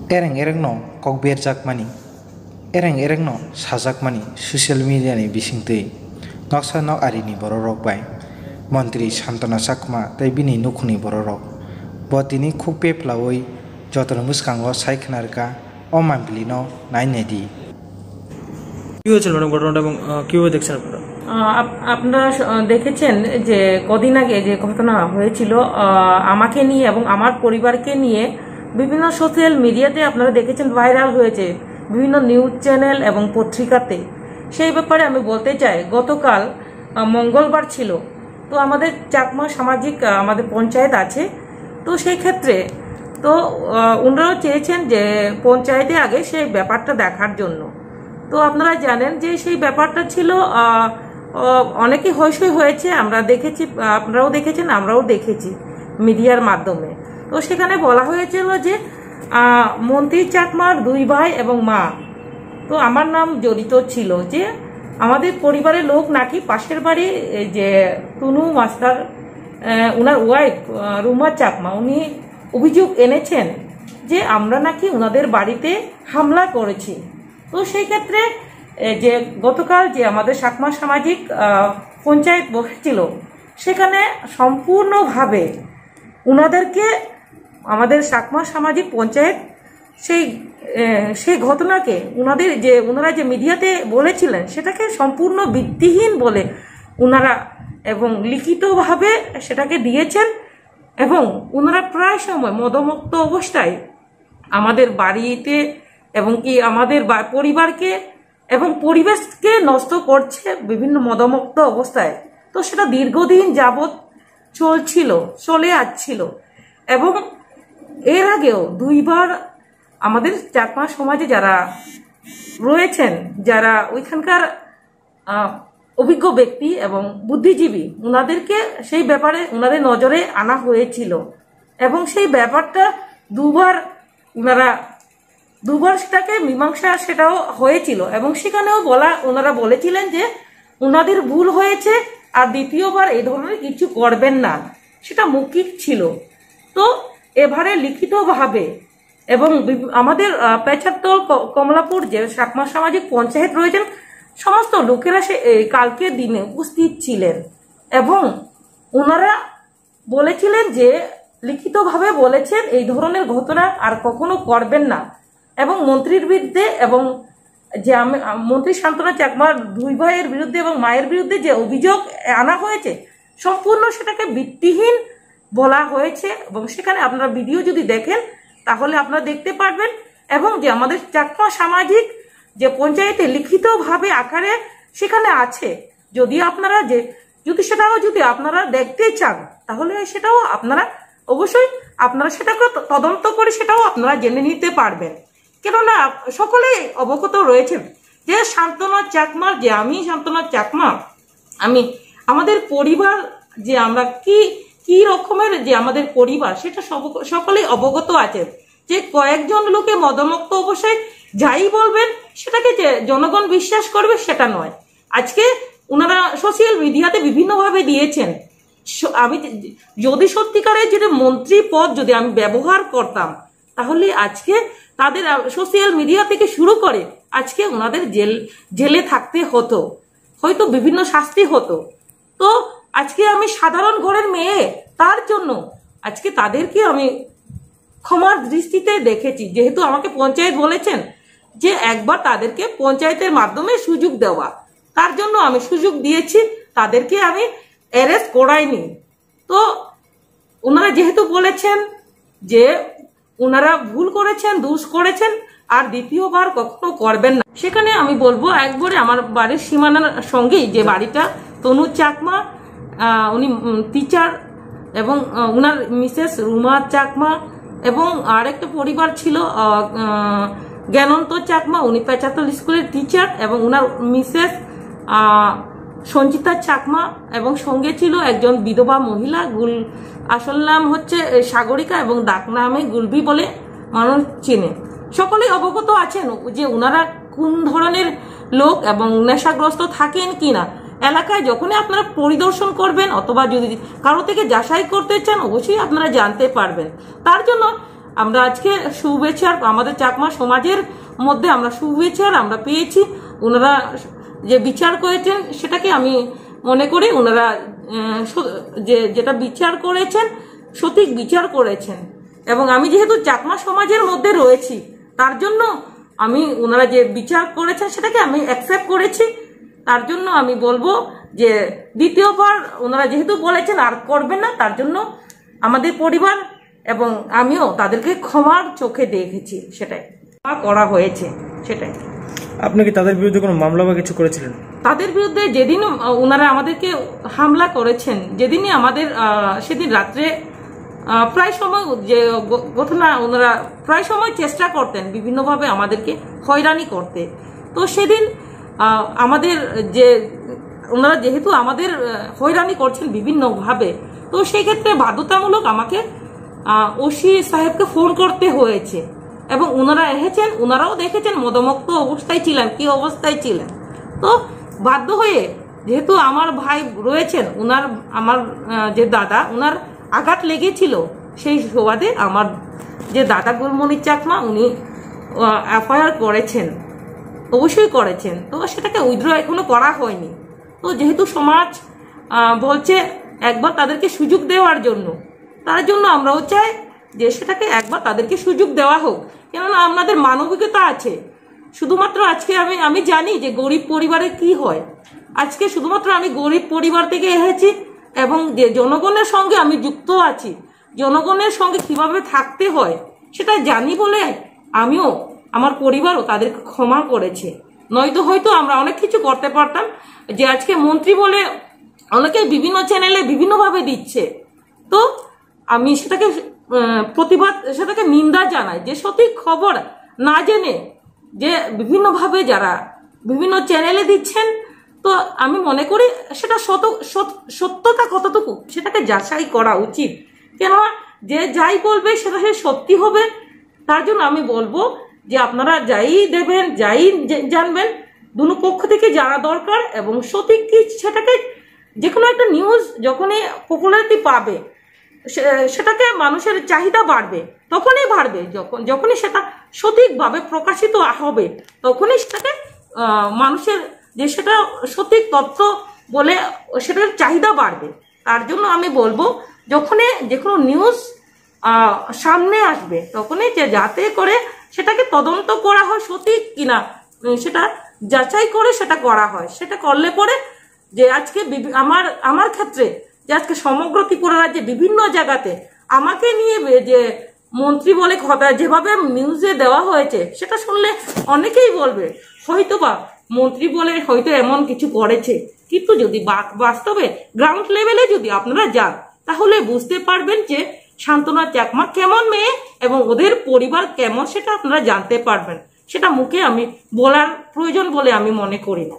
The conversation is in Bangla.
ereng ereng no kokber jakmani ereng ereng no sajakmani social media ni bisingtui noksa nok ari ni borok bai মন্ত্রী শান্তনা চাকমা তাই বিনি নখুনি বড়রক বতিনি খুব পেপলাওই যতন মুসকাঙ্গ সাইখনারকা অমাম্পলিন নাইনেদি কি হয়েছিল ম্যাডাম ঘটনাটা এবং কিভাবে দেখছেন আপনারা? আপনারা দেখেছেন যে কদিন আগে যে ঘটনা হয়েছিল আমাকে নিয়ে এবং আমার পরিবারকে নিয়ে বিভিন্ন সোশ্যাল মিডিয়াতে আপনারা দেখেছেন ভাইরাল হয়েছে বিভিন্ন নিউজ চ্যানেল এবং পত্রিকাতে। সেই ব্যাপারে আমি বলতে চাই, গতকাল মঙ্গলবার ছিল, তো আমাদের চাকমা সামাজিক আমাদের পঞ্চায়েত আছে, তো সেই ক্ষেত্রে তো ওনারাও চেয়েছেন যে পঞ্চায়েতে আগে সেই ব্যাপারটা দেখার জন্য। তো আপনারা জানেন যে সেই ব্যাপারটা ছিল অনেকই হইচই হয়েছে, আমরা দেখেছি, আপনারাও দেখেছেন, আমরাও দেখেছি মিডিয়ার মাধ্যমে। তো সেখানে বলা হয়েছিল যে মন্ত্রী চাকমার দুই ভাই এবং মা, তো আমার নাম জড়িত ছিল, যে আমাদের পরিবারের লোক নাকি পাশের বাড়ি যে টুনু মাস্টার ওনার ওয়াইফ রুমা চাকমা, উনি অভিযোগ এনেছেন যে আমরা নাকি ওনাদের বাড়িতে হামলা করেছি। তো সেই ক্ষেত্রে যে গতকাল যে আমাদের চাকমা সামাজিক পঞ্চায়েত বসেছিল, সেখানে সম্পূর্ণভাবে ওনাদেরকে আমাদের চাকমা সামাজিক পঞ্চায়েত সেই ঘটনাকে ওনারা যে মিডিয়াতে বলেছিলেন সেটাকে সম্পূর্ণ ভিত্তিহীন বলে ওনারা এবং লিখিতভাবে সেটাকে দিয়েছেন। এবং ওনারা প্রায় সময় মদমুক্ত অবস্থায় আমাদের বাড়িতে এবং কি আমাদের পরিবারকে এবং পরিবেশকে নষ্ট করছে বিভিন্ন মদমুক্ত অবস্থায়। তো সেটা দীর্ঘদিন যাবৎ চলে আসছিল এবং এর আগেও দুইবার আমাদের চাকমা সমাজে যারা রয়েছেন, যারা ওইখানকার অভিজ্ঞ ব্যক্তি এবং বুদ্ধিজীবী, ওনাদেরকে সেই ব্যাপারে ওনাদের নজরে আনা হয়েছিল এবং সেই ব্যাপারটা দুবার সেটাকে মীমাংসা সেটাও হয়েছিল এবং সেখানেও ওনারা বলেছিলেন যে ওনাদের ভুল হয়েছে আর দ্বিতীয়বার এই ধরনের কিছু করবেন না, সেটা মৌখিক ছিল। তো এবারে লিখিতভাবে এবং আমাদের পেছারতল কমলাপুর যে চাকমা সামাজিক পঞ্চায়েত রয়েছেন সমস্ত লোকেরা কালকের দিনে উপস্থিত ছিলেন এবং ওনারা বলেছিলেন যে লিখিতভাবে বলেছেন এই ধরনের ঘটনা আর কখনো করবেন না এবং মন্ত্রীর বিরুদ্ধে এবং যে মন্ত্রী শান্তনা চাকমার দুই ভাইয়ের বিরুদ্ধে এবং মায়ের বিরুদ্ধে যে অভিযোগ আনা হয়েছে সম্পূর্ণ সেটাকে ভিত্তিহীন বলা হয়েছে এবং সেখানে আপনারা ভিডিও যদি দেখেন তাহলে আপনারা দেখতে পারবেন। এবং যে আমাদের চাকমা সামাজিক যে পঞ্চায়েতে লিখিতভাবে আকারে সেখানে আছে, যদি সেটাও আপনারা দেখতে চান তাহলে সেটাও আপনারা অবশ্যই সেটাকে তদন্ত করে সেটাও আপনারা জেনে নিতে পারবেন। কেননা সকলেই অবগত রয়েছেন যে শান্তনা চাকমার যে আমি শান্তনা চাকমা আমাদের পরিবার যে আমরা কি রকমের যে আমাদের পরিবার সেটা সকলেই অবগত আছে যে কয়েকজন লোকে মদমুক্ত অবশ্যই যাই বলবেন সেটাকে যে জনগণ বিশ্বাস করবে সেটা নয়। আজকে ওনারা সোশ্যাল মিডিয়াতে বিভিন্নভাবে দিয়েছেন, আমি যদি সত্যিকারের যদি মন্ত্রী পদ যদি আমি ব্যবহার করতাম তাহলে আজকে তাদের সোশ্যাল মিডিয়া থেকে শুরু করে আজকে ওনাদের জেলে থাকতে হতো, হয়তো বিভিন্ন শাস্তি হতো। তো আজকে আমি সাধারণ ঘরের মেয়ে, তার জন্য আজকে তাদেরকে আমি ক্ষমার দৃষ্টিতে দেখেছি, যেহেতু আমাকে পঞ্চায়েত বলেছেন যে একবার তাদেরকে পঞ্চায়েতের মাধ্যমে সুযোগ দেওয়া, তার জন্য আমি সুযোগ দিয়েছি, তাদেরকে আমি অ্যারেস্ট করাইনি। তো ওনারা যেহেতু বলেছেন যে ওনারা ভুল করেছেন, দোষ করেছেন আর দ্বিতীয়বার কখনো করবেন না, সেখানে আমি বলবো একবারে আমার বাড়ির সীমানার সঙ্গেই যে বাড়িটা তনু চাকমা, উনি টিচার এবং ওনার মিসেস রুমা চাকমা এবং আরেকটা পরিবার ছিল জ্ঞানন্ত চাকমা, উনি পেছাতল স্কুলের টিচার এবং ওনার মিসেস সঞ্চিতা চাকমা এবং সঙ্গে ছিল একজন বিধবা মহিলা, আসল নাম হচ্ছে সাগরিকা এবং ডাক নামে গুলবি বলে মানুষ চেনে। সকলেই অবগত আছেন যে ওনারা কোন ধরনের লোক এবং নেশাগ্রস্ত থাকেন কিনা। এলাকায় যখনই আপনারা পরিদর্শন করবেন অথবা যদি কারো থেকে যাচাই করতে চান অবশ্যই আপনারা জানতে পারবেন। তার জন্য আমরা আজকে সুবিচার আমাদের চাকমা সমাজের মধ্যে আমরা সুবিচার আমরা পেয়েছি। ওনারা যে বিচার করেছেন সেটাকে আমি মনে করি ওনারা যেটা বিচার করেছেন সঠিক বিচার করেছেন। এবং আমি যেহেতু চাকমা সমাজের মধ্যে রয়েছি তার জন্য আমি ওনারা যে বিচার করেছেন সেটাকে আমি অ্যাকসেপ্ট করেছি। তার জন্য আমি বলবো যে দ্বিতীয়বার ওনারা যেহেতু বলেছেন আর করবেন না, তার জন্য আমাদের পরিবার এবং আমিও তাদেরকে ক্ষমার চোখে দেখেছি, সেটাই করা হয়েছে সেটাই। আপনি কি তাদের বিরুদ্ধে কোনো মামলা বা কিছু করেছিলেন? তাদের বিরুদ্ধে যেদিন ওনারা আমাদেরকে হামলা করেছেন, যেদিনই আমাদের সেদিন রাত্রে প্রায় সময় যে ঘটনা ওনারা প্রায় সময় চেষ্টা করতেন বিভিন্নভাবে আমাদেরকে হয়রানি করতে। তো সেদিন আমাদের যে ওনারা যেহেতু আমাদের হয়রানি করছেন বিভিন্নভাবে, তো সেই ক্ষেত্রে বাধ্যতামূলক আমাকে ওসি সাহেবকে ফোন করতে হয়েছে। এবং ওনারা এসেছেন, ওনারাও দেখেছেন মদমুক্ত অবস্থায় ছিলেন, কি অবস্থায় ছিলেন। তো বাধ্য হয়ে যেহেতু আমার ভাই রয়েছেন, আমার যে দাদা ওনার আঘাত লেগেছিল, সেই সুবাদে আমার যে দাদা গুলমণি চাকমা উনি এফআইআর করেছেন, অবশ্যই করেছেন। তো সেটাকে উইথড্র এখনো করা হয়নি। তো যেহেতু সমাজ বলছে একবার তাদেরকে সুযোগ দেওয়ার জন্য, তার জন্য আমরাও চাই যে সেটাকে একবার তাদেরকে সুযোগ দেওয়া হোক। কেননা আমাদের মানবিকতা আছে। শুধুমাত্র আজকে আমি জানি যে গরিব পরিবারে কি হয়। আজকে শুধুমাত্র আমি গরিব পরিবার থেকে এসেছি এবং যে জনগণের সঙ্গে আমি যুক্ত আছি, জনগণের সঙ্গে কিভাবে থাকতে হয় সেটা জানি বলে আমিও আমার পরিবারও তাদেরকে ক্ষমা করেছে। নয়তো হয়তো আমরা অনেক কিছু করতে পারতাম। যে আজকে মন্ত্রী বলে অনেকে বিভিন্ন চ্যানেলে বিভিন্নভাবে দিচ্ছে, তো আমি সেটাকে প্রতিবাদ, সেটাকে নিন্দা জানাই যে সঠিক খবর না জেনে যে বিভিন্নভাবে যারা বিভিন্ন চ্যানেলে দিচ্ছেন। তো আমি মনে করি সেটা সত্যতা কতটুকু সেটাকে যাচাই করা উচিত। কেননা যে যাই বলবে সেটা সে সত্যি হবে। তার জন্য আমি বলবো যে আপনারা যাই দেবেন, যাই জানবেন, দুনো পক্ষ থেকে জানা দরকার। এবং সঠিক কি সেটাকে যে কোনো একটা নিউজ যখনই পপুলারিটি পাবে, সেটাকে মানুষের চাহিদা বাড়বে, তখনই বাড়বে যখনই সেটা সঠিকভাবে প্রকাশিত হবে, তখনই সেটাকে মানুষের যে সেটা সঠিক তথ্য বলে সেটার চাহিদা বাড়বে। তার জন্য আমি বলবো যখনই যে কোনো নিউজ সামনে আসবে তখনই যে যাতে করে সেটাকে তদন্ত করা হয় সঠিক কিনা, সেটা যাচাই করে সেটা করা হয়। সেটা করলে পরে যে আজকে আমার ক্ষেত্রে যে আজকে সমগ্র ত্রিপুরা রাজ্যে বিভিন্ন জায়গাতে আমাকে নিয়ে যে মন্ত্রী বলে কথা যেভাবে নিউজে দেওয়া হয়েছে, সেটা শুনলে অনেকেই বলবে হয়তোবা মন্ত্রী বলে হয়তো এমন কিছু করেছে। কিন্তু যদি বাস্তবে গ্রাউন্ড লেভেলে যদি আপনারা যান তাহলে বুঝতে পারবেন যে শান্তনা চাকমা কেমন মেয়ে এবং ওদের পরিবার কেমন, সেটা আপনারা জানতে পারবেন। সেটা মুখে আমি বলার প্রয়োজন বলে আমি মনে করি না।